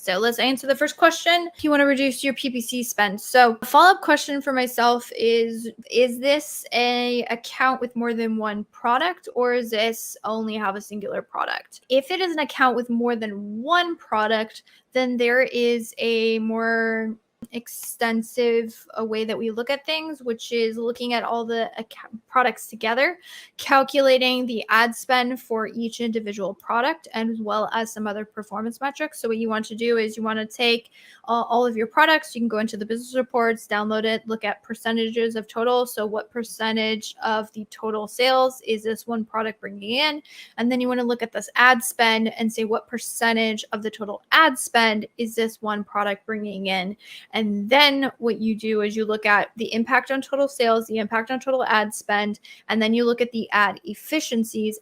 So let's answer the first question. If you want to reduce your PPC spend. So a follow-up question for myself is this a account with more than one product, or is this only have a singular product? If it is an account with more than one product, then there is a more extensive way that we look at things, which is looking at all the products together, calculating the ad spend for each individual product, as well as some other performance metrics. So what you want to do is you want to take all of your products. You can go into the business reports, download it, look at percentages of total. So what percentage of the total sales is this one product bringing in? And then you want to look at this ad spend and say what percentage of the total ad spend is this one product bringing in? And then what you do is you look at the impact on total sales, the impact on total ad spend, and then you look at the ad efficiencies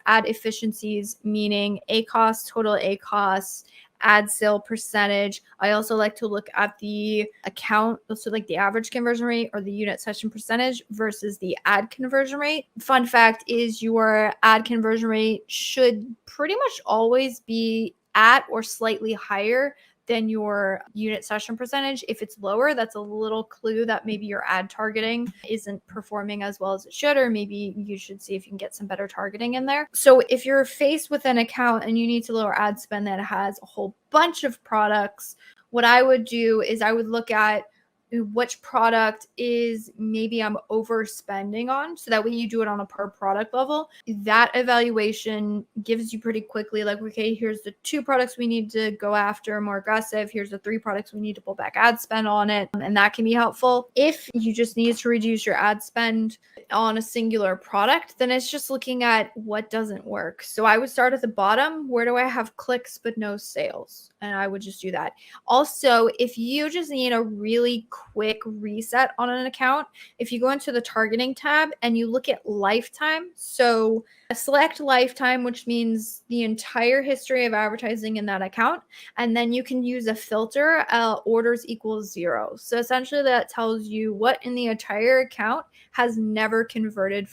meaning ACoS, total ACoS, ad sale percentage. I also like to look at the account, so like the average conversion rate or the unit session percentage versus the ad conversion rate. Fun fact is your ad conversion rate should pretty much always be at or slightly higher than your unit session percentage. If it's lower, that's a little clue that maybe your ad targeting isn't performing as well as it should, or maybe you should see if you can get some better targeting in there. So if you're faced with an account and you need to lower ad spend that has a whole bunch of products, what I would do is I would look at which product is maybe I'm overspending on. So that way you do it on a per product level. That evaluation gives you pretty quickly like, okay, here's the 2 products we need to go after more aggressive. Here's the 3 products we need to pull back ad spend on it. And that can be helpful. If you just need to reduce your ad spend on a singular product, then it's just looking at what doesn't work. So I would start at the bottom. Where do I have clicks but no sales? And I would just do that. Also, if you just need a really quick reset on an account, if you go into the targeting tab and you look at lifetime, so select lifetime, which means the entire history of advertising in that account, and then you can use a filter, orders equals 0. So essentially that tells you what in the entire account has never converted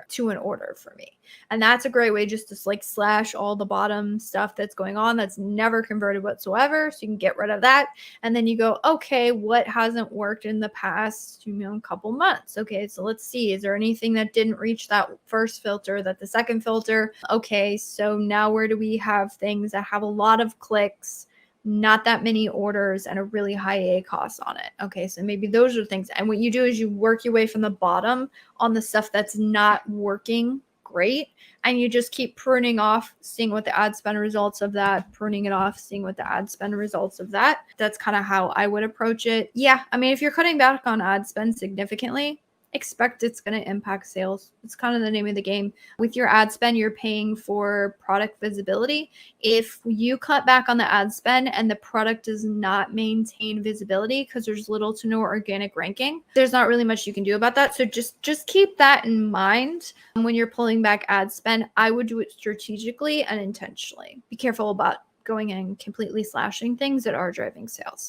to an order for me. And that's a great way just to like slash all the bottom stuff that's going on that's never converted whatsoever. So you can get rid of that. And then you go, okay, what hasn't worked in the past, couple months? Okay, so let's see. Is there anything that didn't reach that first filter, that the second filter? Okay, so now where do we have things that have a lot of clicks, not that many orders, and a really high ACoS on it? Okay, so maybe those are things. And what you do is you work your way from the bottom on the stuff that's not working great, and you just keep pruning off, seeing what the ad spend results of that, pruning it off, seeing what the ad spend results of that. That's kind of how I would approach it. Yeah, I mean, if you're cutting back on ad spend significantly, expect it's going to impact sales. It's kind of the name of the game. With your ad spend, you're paying for product visibility. If you cut back on the ad spend and the product does not maintain visibility because there's little to no organic ranking, there's not really much you can do about that. So just keep that in mind when you're pulling back ad spend. I would do it strategically and intentionally. Be careful about going and completely slashing things that are driving sales.